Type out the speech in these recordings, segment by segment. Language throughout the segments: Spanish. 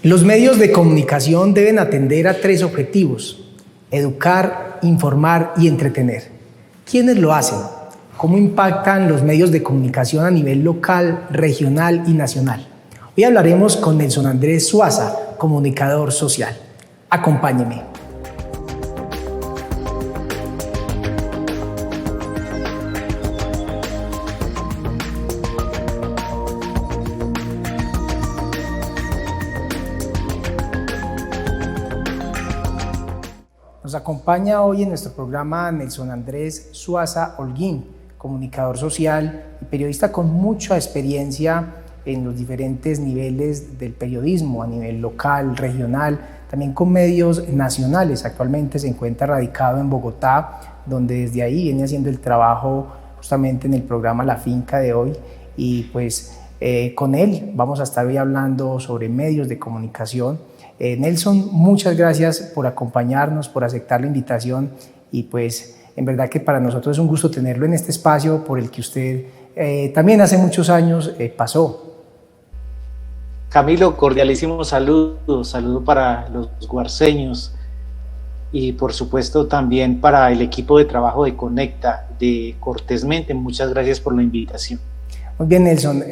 Los medios de comunicación deben atender a tres objetivos: educar, informar y entretener. ¿Quiénes lo hacen? ¿Cómo impactan los medios de comunicación a nivel local, regional y nacional? Hoy hablaremos con Nelson Andrés Suaza, comunicador social. Acompáñeme. Nos acompaña hoy en nuestro programa Nelson Andrés Suaza Holguín, comunicador social y periodista con mucha experiencia en los diferentes niveles del periodismo, a nivel local, regional, también con medios nacionales. Actualmente se encuentra radicado en Bogotá, donde desde ahí viene haciendo el trabajo justamente en el programa La Finca de hoy, y pues con él vamos a estar hoy hablando sobre medios de comunicación. Nelson, muchas gracias por acompañarnos, por aceptar la invitación, y pues en verdad que para nosotros es un gusto tenerlo en este espacio por el que usted también hace muchos años pasó. Camilo, cordialísimo saludo para los guarceños y por supuesto también para el equipo de trabajo de Conecta, de Cortésmente. Muchas gracias por la invitación. Muy bien, Nelson,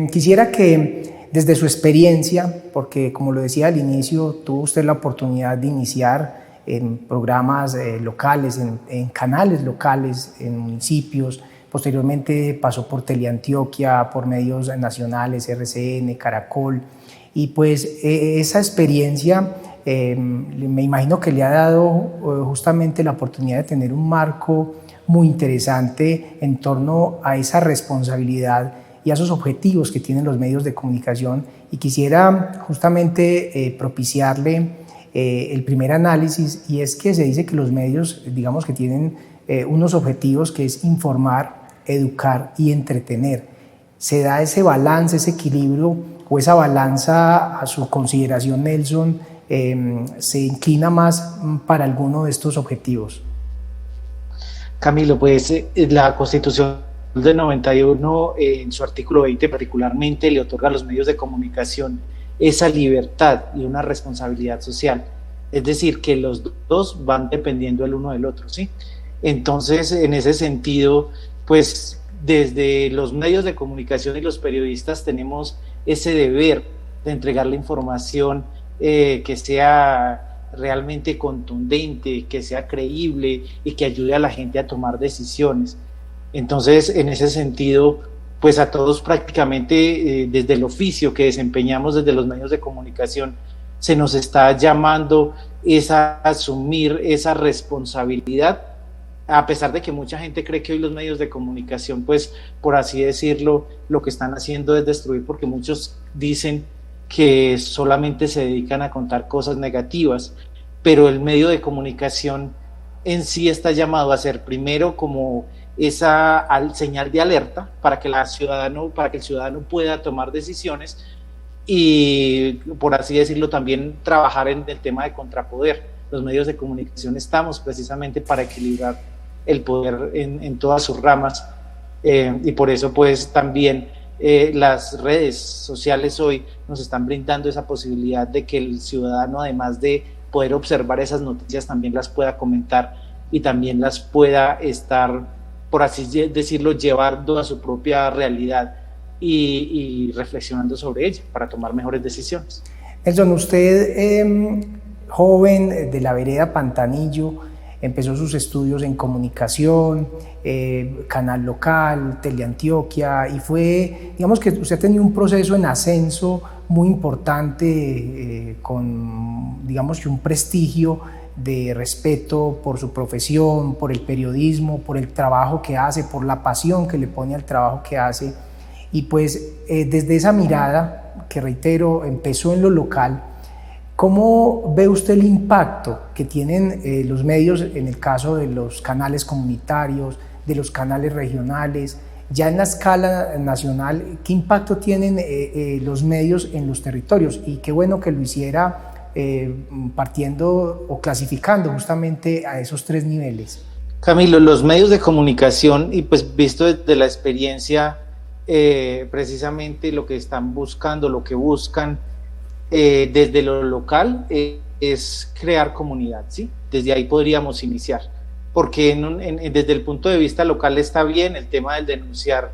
quisiera que desde su experiencia, porque como lo decía al inicio, tuvo usted la oportunidad de iniciar en programas locales, en canales locales, en municipios. Posteriormente pasó por Teleantioquia, por medios nacionales, RCN, Caracol, y pues esa experiencia me imagino que le ha dado justamente la oportunidad de tener un marco muy interesante en torno a esa responsabilidad y a esos objetivos que tienen los medios de comunicación, y quisiera justamente propiciarle el primer análisis, y es que se dice que los medios, digamos que tienen unos objetivos, que es informar, educar y entretener. ¿Se da ese balance, ese equilibrio, o esa balanza a su consideración, Nelson, se inclina más para alguno de estos objetivos? Camilo, pues la Constitución del 91, en su artículo 20 particularmente, le otorga a los medios de comunicación esa libertad y una responsabilidad social. Es decir, que los dos van dependiendo el uno del otro, ¿sí? Entonces, en ese sentido, pues desde los medios de comunicación y los periodistas tenemos ese deber de entregar la información que sea realmente contundente, que sea creíble y que ayude a la gente a tomar decisiones. Entonces, en ese sentido, pues a todos prácticamente desde el oficio que desempeñamos desde los medios de comunicación, se nos está llamando a asumir esa responsabilidad, a pesar de que mucha gente cree que hoy los medios de comunicación, pues por así decirlo, lo que están haciendo es destruir, porque muchos dicen que solamente se dedican a contar cosas negativas, pero el medio de comunicación en sí está llamado a ser primero como esa señal de alerta para que el ciudadano pueda tomar decisiones, y por así decirlo también trabajar en el tema de contrapoder. Los medios de comunicación estamos precisamente para equilibrar el poder en todas sus ramas, y por eso pues también las redes sociales hoy nos están brindando esa posibilidad de que el ciudadano, además de poder observar esas noticias, también las pueda comentar y también las pueda estar, por así decirlo, llevando a su propia realidad y reflexionando sobre ella para tomar mejores decisiones. Nelson, usted, joven de la vereda Pantanillo, empezó sus estudios en comunicación, canal local, Teleantioquia, y fue, digamos que usted ha tenido un proceso en ascenso muy importante, con, digamos que un prestigio de respeto por su profesión, por el periodismo, por el trabajo que hace, por la pasión que le pone al trabajo que hace. Y pues desde esa mirada, que reitero, empezó en lo local, ¿cómo ve usted el impacto que tienen los medios en el caso de los canales comunitarios, de los canales regionales, ya en la escala nacional? ¿Qué impacto tienen los medios en los territorios? Y qué bueno que lo hiciera partiendo o clasificando justamente a esos tres niveles. Camilo, los medios de comunicación, y pues visto desde la experiencia, precisamente lo que están buscando, lo que buscan desde lo local es crear comunidad, ¿sí? Desde ahí podríamos iniciar, porque desde el punto de vista local está bien el tema del denunciar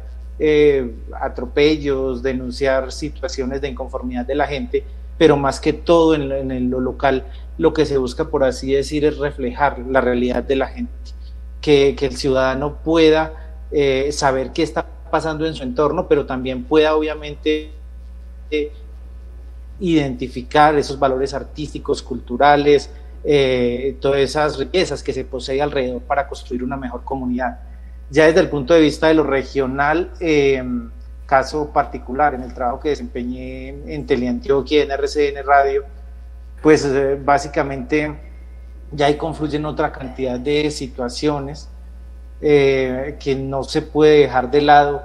atropellos, denunciar situaciones de inconformidad de la gente, pero más que todo en lo local lo que se busca, por así decir, es reflejar la realidad de la gente, que el ciudadano pueda saber qué está pasando en su entorno, pero también pueda obviamente identificar esos valores artísticos, culturales, todas esas riquezas que se posee alrededor para construir una mejor comunidad. Ya desde el punto de vista de lo regional, caso particular, en el trabajo que desempeñé en Teleantioquia, en RCN Radio, pues básicamente ya ahí confluyen otra cantidad de situaciones que no se puede dejar de lado,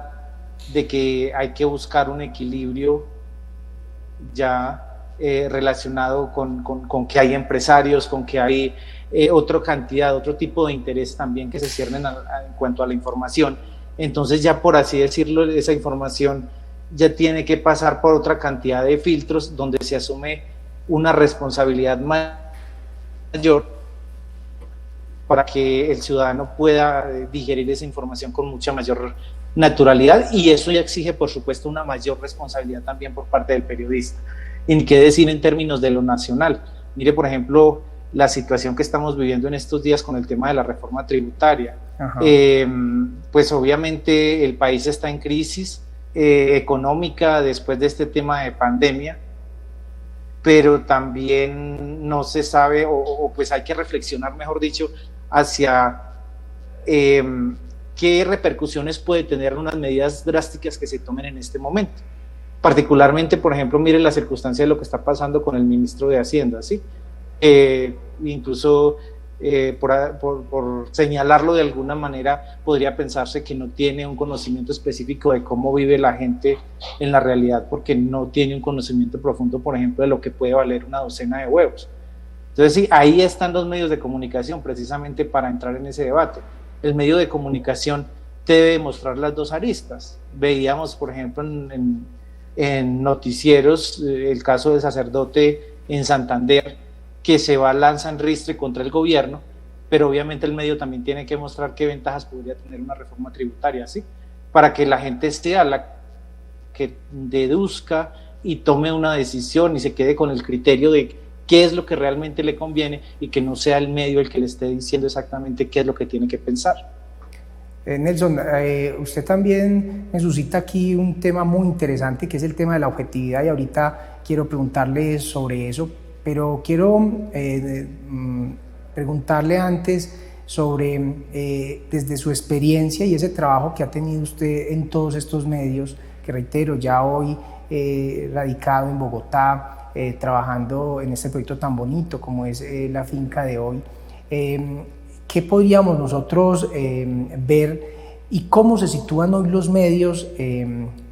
de que hay que buscar un equilibrio ya relacionado con que hay empresarios, con que hay otra cantidad, otro tipo de interés también que se ciernen en cuanto a la información. Entonces ya, por así decirlo, esa información ya tiene que pasar por otra cantidad de filtros donde se asume una responsabilidad mayor para que el ciudadano pueda digerir esa información con mucha mayor naturalidad, y eso ya exige, por supuesto, una mayor responsabilidad también por parte del periodista. ¿Y qué decir en términos de lo nacional? Mire, por ejemplo, la situación que estamos viviendo en estos días con el tema de la reforma tributaria. Pues obviamente el país está en crisis económica después de este tema de pandemia, pero también no se sabe, o pues hay que reflexionar, mejor dicho, hacia qué repercusiones puede tener unas medidas drásticas que se tomen en este momento. Particularmente, por ejemplo, mire la circunstancia de lo que está pasando con el ministro de Hacienda, ¿sí? Incluso por señalarlo de alguna manera, podría pensarse que no tiene un conocimiento específico de cómo vive la gente en la realidad, porque no tiene un conocimiento profundo, por ejemplo, de lo que puede valer una docena de huevos. Entonces, sí, ahí están los medios de comunicación, precisamente para entrar en ese debate. El medio de comunicación debe mostrar las dos aristas. Veíamos, por ejemplo, en noticieros el caso del sacerdote en Santander, que se lanza en ristre contra el gobierno, pero obviamente el medio también tiene que mostrar qué ventajas podría tener una reforma tributaria, ¿sí? Para que la gente sea la que deduzca y tome una decisión y se quede con el criterio de qué es lo que realmente le conviene, y que no sea el medio el que le esté diciendo exactamente qué es lo que tiene que pensar. Nelson, usted también me suscita aquí un tema muy interesante, que es el tema de la objetividad, y ahorita quiero preguntarle sobre eso, pero quiero preguntarle antes sobre, desde su experiencia y ese trabajo que ha tenido usted en todos estos medios, que reitero, ya hoy radicado en Bogotá, trabajando en este proyecto tan bonito como es La Finca de Hoy. ¿Qué podríamos nosotros ver y cómo se sitúan hoy los medios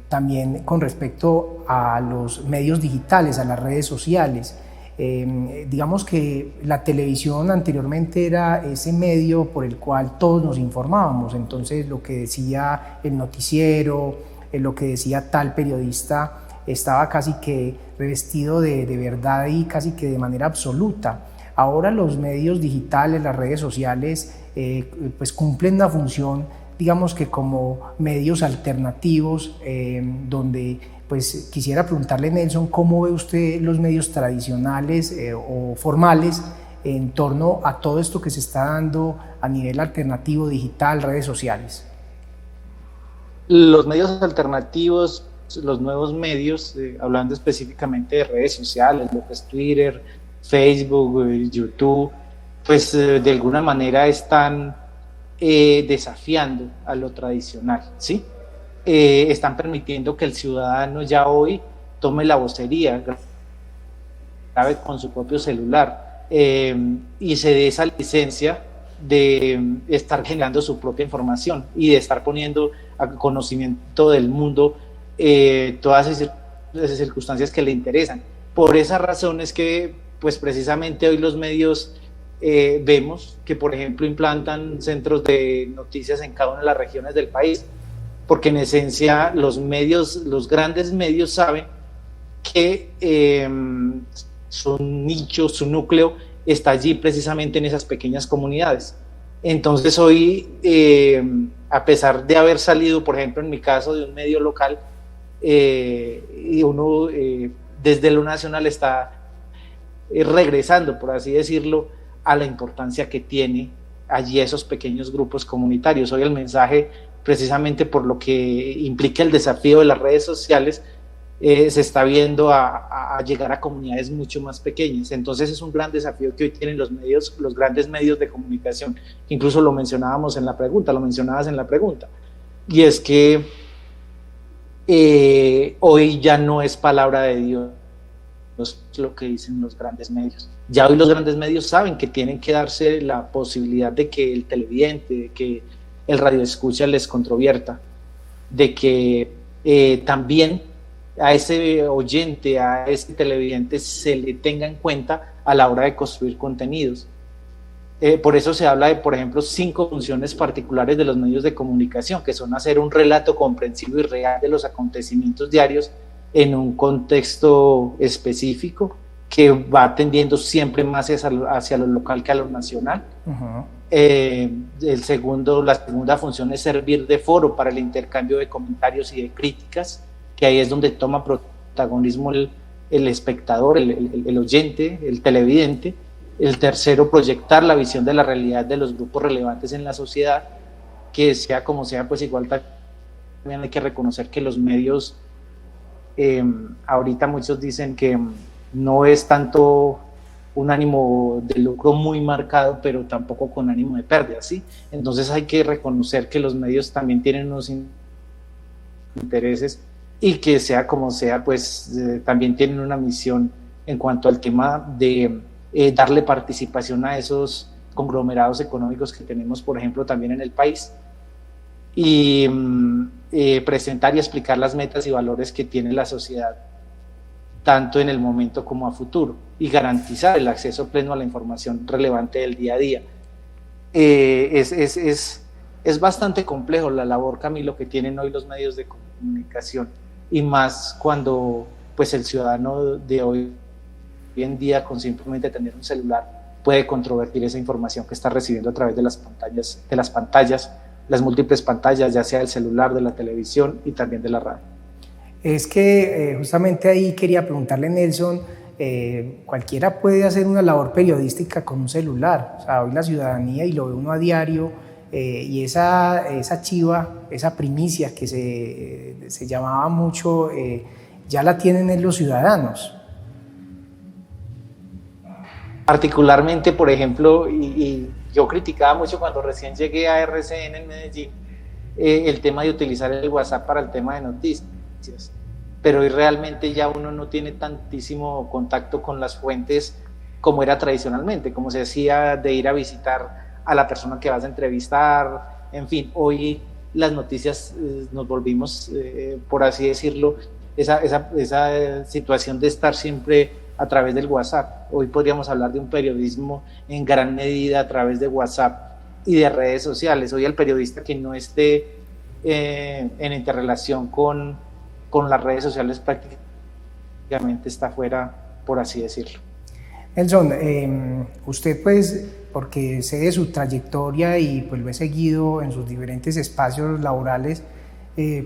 también con respecto a los medios digitales, a las redes sociales? Digamos que la televisión anteriormente era ese medio por el cual todos nos informábamos, entonces lo que decía el noticiero, lo que decía tal periodista estaba casi que revestido de verdad y casi que de manera absoluta. Ahora los medios digitales, las redes sociales, pues cumplen una función, digamos que como medios alternativos, donde pues quisiera preguntarle, Nelson, ¿cómo ve usted los medios tradicionales o formales en torno a todo esto que se está dando a nivel alternativo, digital, redes sociales? Los medios alternativos, los nuevos medios, hablando específicamente de redes sociales, lo que es Twitter, Facebook, YouTube, pues de alguna manera están desafiando a lo tradicional, ¿sí? Están permitiendo que el ciudadano ya hoy tome la vocería, grabe con su propio celular, y se dé esa licencia de estar generando su propia información y de estar poniendo a conocimiento del mundo todas esas circunstancias que le interesan. Por esa razón es que pues precisamente hoy los medios vemos que, por ejemplo, implantan centros de noticias en cada una de las regiones del país, porque en esencia los medios, los grandes medios saben que su nicho, su núcleo está allí precisamente en esas pequeñas comunidades. Entonces hoy, a pesar de haber salido, por ejemplo, en mi caso, de un medio local, y uno desde lo nacional está regresando, por así decirlo, a la importancia que tiene allí esos pequeños grupos comunitarios. Hoy el mensaje, precisamente por lo que implica el desafío de las redes sociales, se está viendo a llegar a comunidades mucho más pequeñas. Entonces es un gran desafío que hoy tienen los medios, los grandes medios de comunicación. Incluso lo mencionabas en la pregunta, y es que hoy ya no es palabra de Dios lo que dicen los grandes medios. Ya hoy los grandes medios saben que tienen que darse la posibilidad de que el televidente, de que el radioescucha les controvierta, de que también a ese oyente, a ese televidente se le tenga en cuenta a la hora de construir contenidos. Por eso se habla de, por ejemplo, 5 funciones particulares de los medios de comunicación, que son hacer un relato comprensivo y real de los acontecimientos diarios en un contexto específico, que va tendiendo siempre más hacia lo local que a lo nacional. Uh-huh. La segunda función es servir de foro para el intercambio de comentarios y de críticas, que ahí es donde toma protagonismo el espectador, el oyente, el televidente. El tercero, proyectar la visión de la realidad de los grupos relevantes en la sociedad, que sea como sea, pues igual también hay que reconocer que los medios, ahorita muchos dicen que no es tanto un ánimo de lucro muy marcado, pero tampoco con ánimo de pérdida, ¿sí? Entonces hay que reconocer que los medios también tienen unos intereses, y que sea como sea, pues también tienen una misión en cuanto al tema de darle participación a esos conglomerados económicos que tenemos, por ejemplo, también en el país, y presentar y explicar las metas y valores que tiene la sociedad, tanto en el momento como a futuro, y garantizar el acceso pleno a la información relevante del día a día. Es bastante complejo la labor, Camilo, que tienen hoy los medios de comunicación, y más cuando pues el ciudadano de hoy en día, con simplemente tener un celular, puede controvertir esa información que está recibiendo a través de las pantallas, las múltiples pantallas, ya sea del celular, de la televisión y también de la radio. Es que justamente ahí quería preguntarle, Nelson, cualquiera puede hacer una labor periodística con un celular. O sea, hoy la ciudadanía, y lo ve uno a diario, y esa chiva, esa primicia que se llamaba mucho, ya la tienen en los ciudadanos. Particularmente, por ejemplo, y yo criticaba mucho cuando recién llegué a RCN en Medellín, el tema de utilizar el WhatsApp para el tema de noticias, pero hoy realmente ya uno no tiene tantísimo contacto con las fuentes como era tradicionalmente, como se hacía de ir a visitar a la persona que vas a entrevistar. En fin, hoy las noticias nos volvimos, por así decirlo, esa situación de estar siempre a través del WhatsApp. Hoy podríamos hablar de un periodismo en gran medida a través de WhatsApp y de redes sociales. Hoy el periodista que no esté en interrelación con las redes sociales prácticamente está fuera, por así decirlo. Nelson, usted pues, porque sé de su trayectoria y pues lo he seguido en sus diferentes espacios laborales,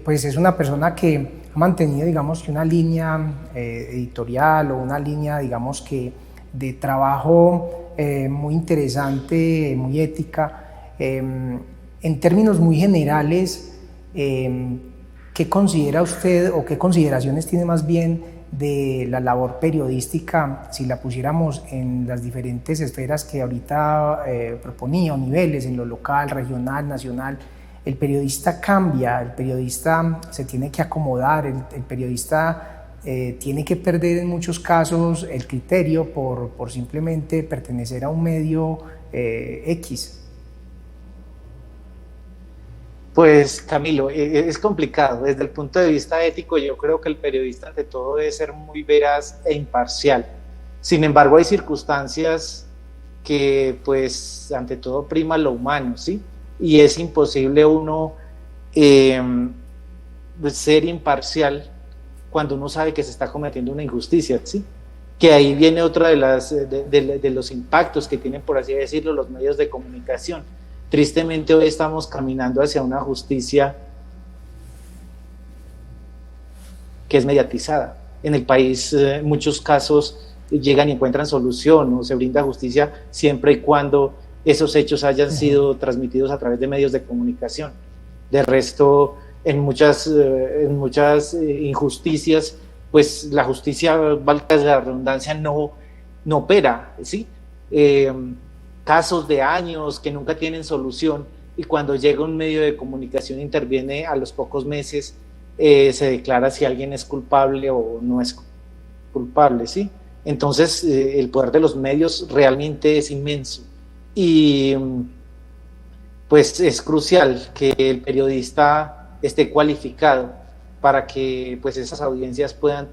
pues es una persona que ha mantenido, digamos, que una línea editorial, o una línea, digamos, que de trabajo muy interesante, muy ética. En términos muy generales, ¿qué considera usted, o qué consideraciones tiene más bien de la labor periodística, si la pusiéramos en las diferentes esferas que ahorita proponía, o niveles, en lo local, regional, nacional? El periodista cambia, el periodista se tiene que acomodar, el periodista tiene que perder en muchos casos el criterio por simplemente pertenecer a un medio X. Pues, Camilo, es complicado. Desde el punto de vista ético, yo creo que el periodista ante todo debe ser muy veraz e imparcial. Sin embargo, hay circunstancias que, pues, ante todo prima lo humano, ¿sí? Y es imposible uno ser imparcial cuando uno sabe que se está cometiendo una injusticia, ¿sí? Que ahí viene otra de los impactos que tienen, por así decirlo, los medios de comunicación. Tristemente hoy estamos caminando hacia una justicia que es mediatizada. En el país en muchos casos llegan y encuentran solución o se brinda justicia siempre y cuando esos hechos hayan sido transmitidos a través de medios de comunicación. De resto, en muchas injusticias, pues la justicia, valga la redundancia, no opera, ¿sí? Casos de años que nunca tienen solución, y cuando llega un medio de comunicación interviene a los pocos meses, se declara si alguien es culpable o no es culpable, ¿sí? Entonces, el poder de los medios realmente es inmenso, y pues es crucial que el periodista esté cualificado para que pues esas audiencias puedan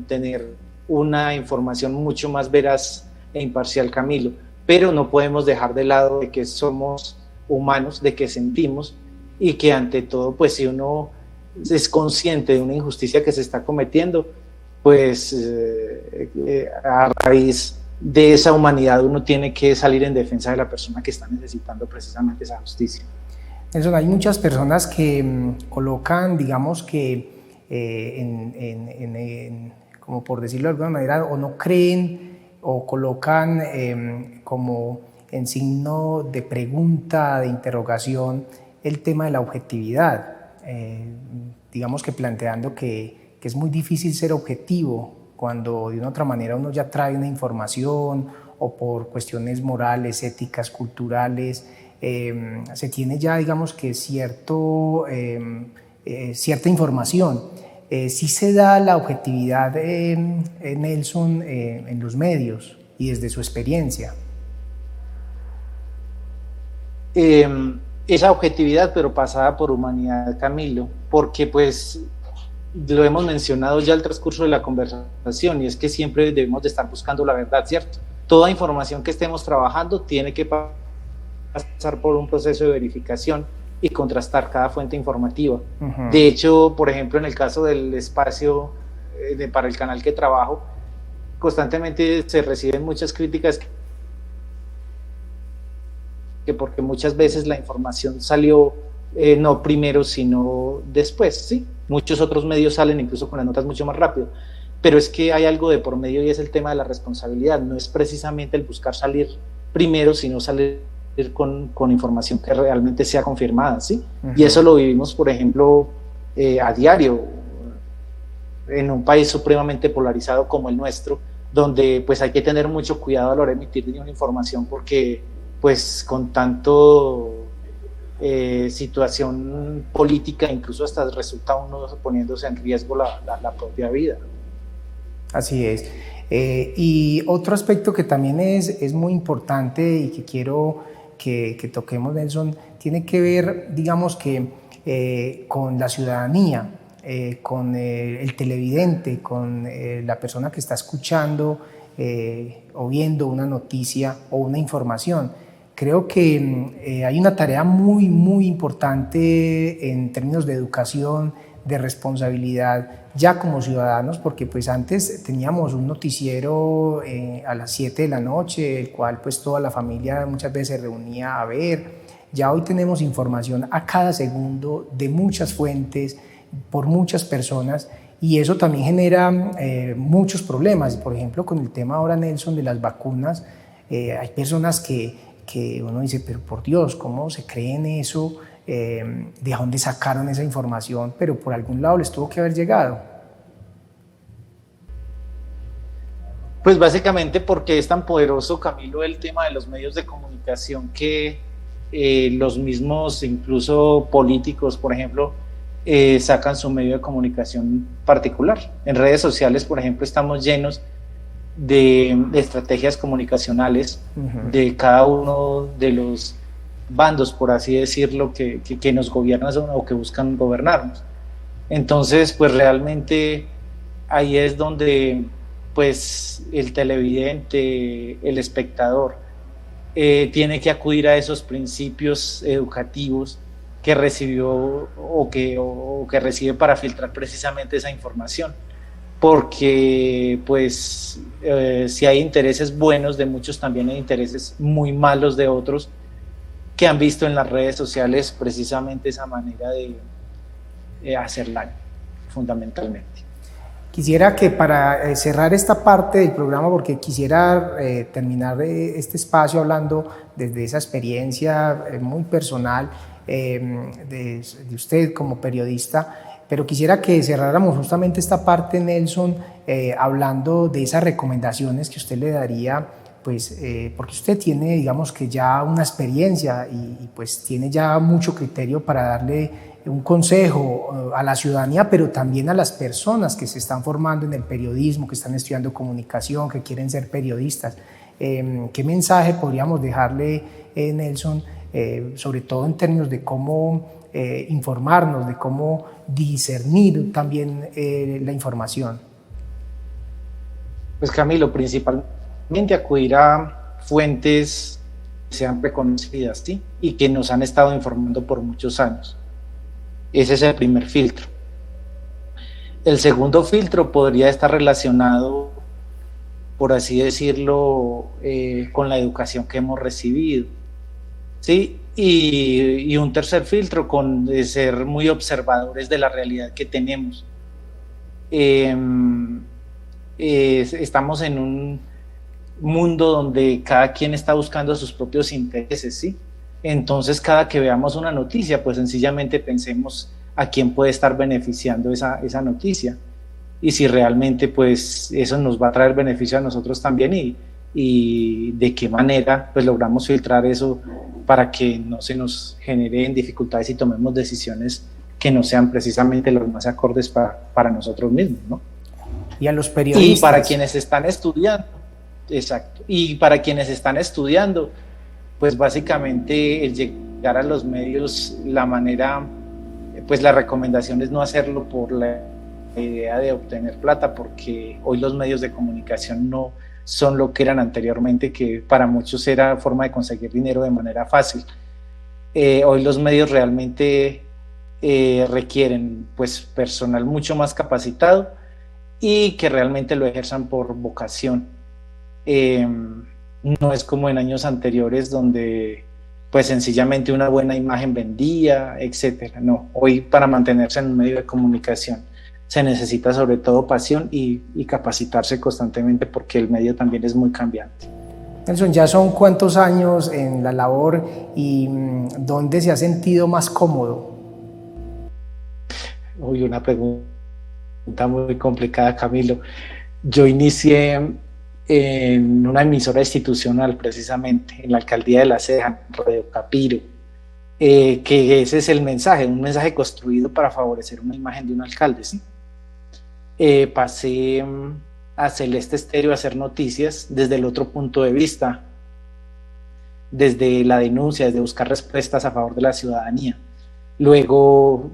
tener una información mucho más veraz e imparcial, Camilo. Pero no podemos dejar de lado de que somos humanos, de que sentimos, y que ante todo, pues si uno es consciente de una injusticia que se está cometiendo, pues a raíz de esa humanidad uno tiene que salir en defensa de la persona que está necesitando precisamente esa justicia. Nelson, hay muchas personas que colocan, digamos que, como por decirlo de alguna manera, o no creen o colocan como en signo de pregunta, de interrogación, el tema de la objetividad. Digamos que planteando que es muy difícil ser objetivo cuando de una otra manera uno ya trae una información o por cuestiones morales, éticas, culturales, se tiene ya, digamos que cierta información. Sí se da la objetividad, Nelson, en los medios y desde su experiencia. Esa objetividad, pero pasada por humanidad, Camilo, porque pues lo hemos mencionado ya al transcurso de la conversación, y es que siempre debemos de estar buscando la verdad, ¿cierto? Toda información que estemos trabajando tiene que pasar por un proceso de verificación y contrastar cada fuente informativa. Uh-huh. De hecho, por ejemplo, en el caso del espacio para el canal que trabajo, constantemente se reciben muchas críticas, que porque muchas veces la información salió no primero, sino después, ¿sí? Muchos otros medios salen incluso con las notas mucho más rápido, pero es que hay algo de por medio, y es el tema de la responsabilidad. No es precisamente el buscar salir primero, sino salir con información que realmente sea confirmada, ¿sí? Uh-huh. Y eso lo vivimos, por ejemplo, a diario, en un país supremamente polarizado como el nuestro, donde pues hay que tener mucho cuidado a la hora de emitir una información, porque pues con tanto situación política, incluso hasta resulta uno poniéndose en riesgo la propia vida. Así es. Y otro aspecto que también es muy importante y que quiero que toquemos, Nelson, tiene que ver, digamos que con la ciudadanía, con el televidente, con la persona que está escuchando o viendo una noticia o una información. Creo que hay una tarea muy, muy importante en términos de educación, de responsabilidad, ya como ciudadanos, porque pues antes teníamos un noticiero a las 7 de la noche, el cual pues toda la familia muchas veces se reunía a ver. Ya hoy tenemos información a cada segundo de muchas fuentes, por muchas personas, y eso también genera muchos problemas. Por ejemplo, con el tema ahora, Nelson, de las vacunas, hay personas que uno dice, pero por Dios, ¿cómo se creen eso? ¿De dónde sacaron esa información? Pero por algún lado les tuvo que haber llegado. Pues básicamente porque es tan poderoso, Camilo, el tema de los medios de comunicación, que los mismos, incluso políticos, por ejemplo, sacan su medio de comunicación particular. En redes sociales, por ejemplo, estamos llenos de estrategias comunicacionales uh-huh. de cada uno de los bandos, por así decirlo, que nos gobiernan o que buscan gobernarnos. Entonces, pues realmente ahí es donde pues el televidente, el espectador, tiene que acudir a esos principios educativos que recibió o que recibe para filtrar precisamente esa información. porque pues si hay intereses buenos de muchos, también hay intereses muy malos de otros que han visto en las redes sociales precisamente esa manera de hacer daño, fundamentalmente. Quisiera que para cerrar esta parte del programa, porque quisiera terminar este espacio hablando desde esa experiencia muy personal de usted como periodista, pero quisiera que cerráramos justamente esta parte, Nelson, hablando de esas recomendaciones que usted le daría, pues porque usted tiene, digamos que ya una experiencia y pues tiene ya mucho criterio para darle un consejo a la ciudadanía, pero también a las personas que se están formando en el periodismo, que están estudiando comunicación, que quieren ser periodistas. ¿Qué mensaje podríamos dejarle, Nelson, sobre todo en términos de cómo informarnos, de cómo discernir también la información? Pues Camilo, principalmente acudir a fuentes que sean reconocidas, ¿sí? Y que nos han estado informando por muchos años. Ese es el primer filtro. El segundo filtro podría estar relacionado, por así decirlo, con la educación que hemos recibido, ¿sí? Y un tercer filtro con ser muy observadores de la realidad que tenemos. Estamos en un mundo donde cada quien está buscando sus propios intereses, ¿sí? Entonces, cada que veamos una noticia, pues sencillamente pensemos a quién puede estar beneficiando esa noticia y si realmente pues eso nos va a traer beneficio a nosotros también y de qué manera pues logramos filtrar eso para que no se nos generen dificultades y tomemos decisiones que no sean precisamente los más acordes para nosotros mismos, ¿no? Y a los periodistas. Y para quienes están estudiando, exacto, y para quienes están estudiando, pues básicamente el llegar a los medios, la manera, pues la recomendación es no hacerlo por la idea de obtener plata, porque hoy los medios de comunicación no son lo que eran anteriormente, que para muchos era forma de conseguir dinero de manera fácil. Hoy los medios realmente requieren pues personal mucho más capacitado y que realmente lo ejerzan por vocación. No es como en años anteriores donde pues sencillamente una buena imagen vendía, etcétera. No, hoy para mantenerse en un medio de comunicación se necesita sobre todo pasión y capacitarse constantemente porque el medio también es muy cambiante. Nelson, ¿ya son cuántos años en la labor y dónde se ha sentido más cómodo? Uy, una pregunta muy complicada, Camilo. Yo inicié en una emisora institucional, precisamente, en la alcaldía de La Ceja, en Radio Capiro, que ese es el mensaje, un mensaje construido para favorecer una imagen de un alcalde, ¿sí? Pasé a Celeste Estéreo a hacer noticias desde el otro punto de vista, desde la denuncia, desde buscar respuestas a favor de la ciudadanía. Luego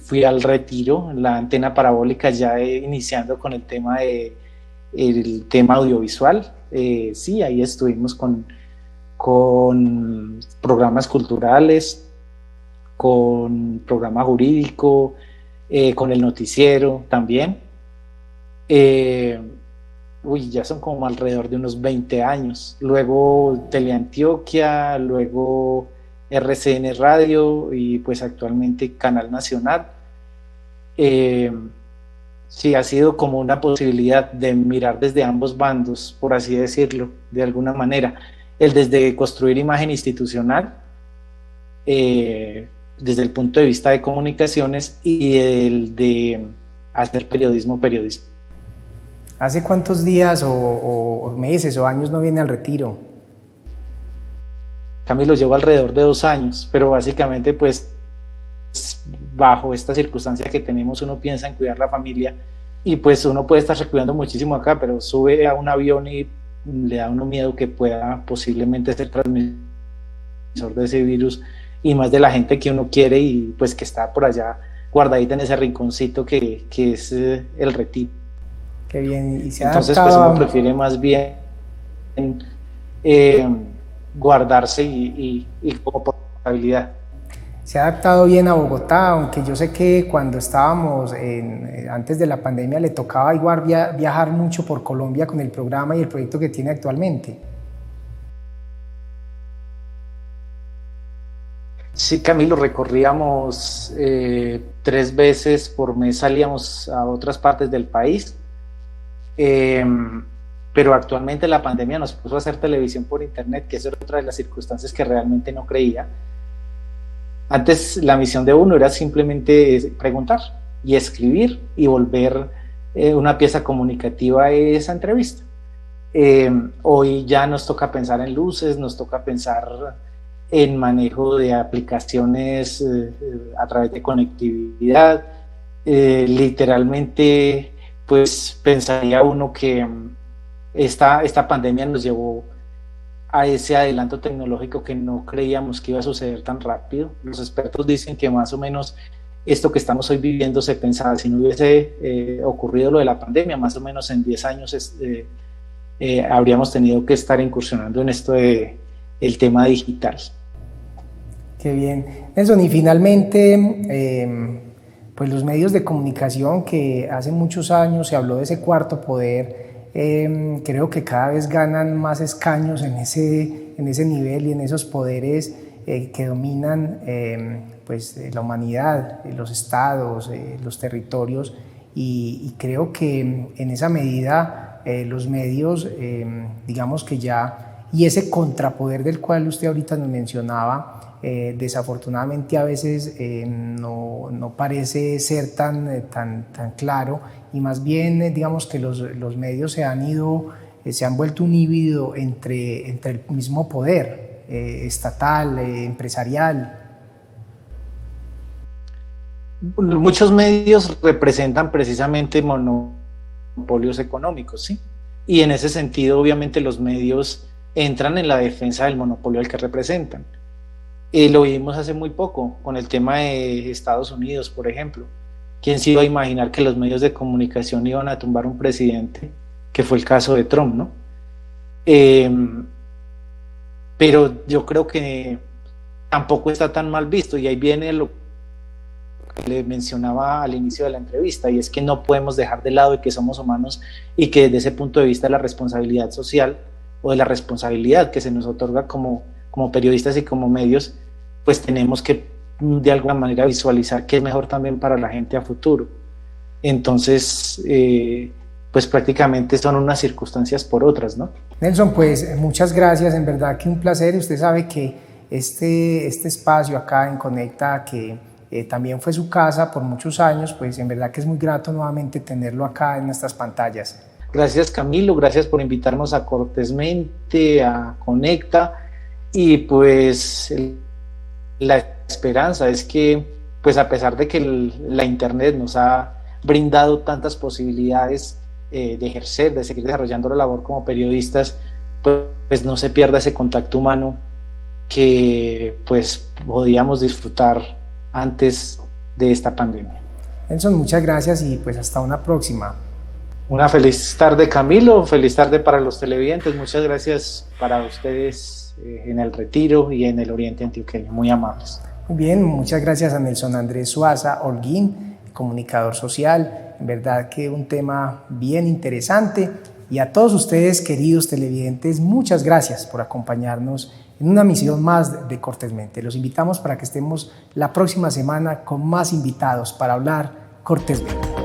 fui al Retiro, la antena parabólica, ya iniciando con el tema audiovisual. Sí, ahí estuvimos con programas culturales, con programa jurídico, con el noticiero también. Ya son como alrededor de unos 20 años. Luego Teleantioquia, luego RCN Radio y pues actualmente Canal Nacional. Sí, ha sido como una posibilidad de mirar desde ambos bandos, por así decirlo, de alguna manera. El desde construir imagen institucional, desde el punto de vista de comunicaciones, y el de hacer periodismo. ¿Hace cuántos días o meses o años no viene al Retiro? Camilo, llevo alrededor de 2 años, pero básicamente pues bajo esta circunstancia que tenemos uno piensa en cuidar la familia y pues uno puede estarse cuidando muchísimo acá, pero sube a un avión y le da a uno miedo que pueda posiblemente ser transmisor de ese virus y más de la gente que uno quiere y pues que está por allá guardadita en ese rinconcito que es el Retiro. Qué bien. ¿Y entonces pues uno prefiere más bien guardarse y como por responsabilidad. Se ha adaptado bien a Bogotá, aunque yo sé que cuando estábamos antes de la pandemia le tocaba igual viajar mucho por Colombia con el programa y el proyecto que tiene actualmente. Sí, Camilo, recorríamos 3 veces por mes, salíamos a otras partes del país, eh, pero actualmente la pandemia nos puso a hacer televisión por internet, que es otra de las circunstancias que realmente no creía. Antes la misión de uno era simplemente preguntar y escribir y volver una pieza comunicativa a esa entrevista. Hoy ya nos toca pensar en luces, nos toca pensar en manejo de aplicaciones a través de conectividad. Literalmente, pues pensaría uno que esta pandemia nos llevó a ese adelanto tecnológico que no creíamos que iba a suceder tan rápido. Los expertos dicen que más o menos esto que estamos hoy viviendo se pensaba, si no hubiese ocurrido lo de la pandemia, más o menos en 10 años habríamos tenido que estar incursionando en esto de el tema digital. Qué bien. Nelson, y finalmente, pues los medios de comunicación, que hace muchos años se habló de ese cuarto poder, creo que cada vez ganan más escaños en ese nivel y en esos poderes que dominan pues, la humanidad, los estados, los territorios, y creo que en esa medida los medios, digamos que ya, y ese contrapoder del cual usted ahorita nos mencionaba, desafortunadamente a veces no parece ser tan claro, y más bien digamos que los medios se han vuelto un híbrido entre el mismo poder estatal, empresarial. Muchos medios representan precisamente monopolios económicos, ¿sí? Y en ese sentido, obviamente, los medios entran en la defensa del monopolio al que representan. Lo vimos hace muy poco con el tema de Estados Unidos, por ejemplo. ¿Quién se iba a imaginar que los medios de comunicación iban a tumbar un presidente, que fue el caso de Trump, ¿no? Pero yo creo que tampoco está tan mal visto, y ahí viene lo que le mencionaba al inicio de la entrevista, y es que no podemos dejar de lado de que somos humanos y que desde ese punto de vista de la responsabilidad social o de la responsabilidad que se nos otorga como periodistas y como medios, pues tenemos que de alguna manera visualizar qué es mejor también para la gente a futuro. Entonces, pues prácticamente son unas circunstancias por otras, ¿no? Nelson, pues muchas gracias, en verdad que un placer. Usted sabe que este espacio acá en Conecta, que también fue su casa por muchos años, pues en verdad que es muy grato nuevamente tenerlo acá en nuestras pantallas. Gracias, Camilo, gracias por invitarnos a Cortésmente, a Conecta. Y pues la esperanza es que, pues a pesar de que la internet nos ha brindado tantas posibilidades de ejercer, de seguir desarrollando la labor como periodistas, pues no se pierda ese contacto humano que pues podíamos disfrutar antes de esta pandemia. Nelson, muchas gracias y pues hasta una próxima. Una feliz tarde, Camilo, feliz tarde para los televidentes, muchas gracias para ustedes en el Retiro y en el Oriente Antioqueño, muy amables. Muy bien, muchas gracias a Nelson Andrés Suaza Holguín, comunicador social, en verdad que un tema bien interesante, y a todos ustedes queridos televidentes, muchas gracias por acompañarnos en una misión más de Cortésmente. Los invitamos para que estemos la próxima semana con más invitados para hablar cortésmente.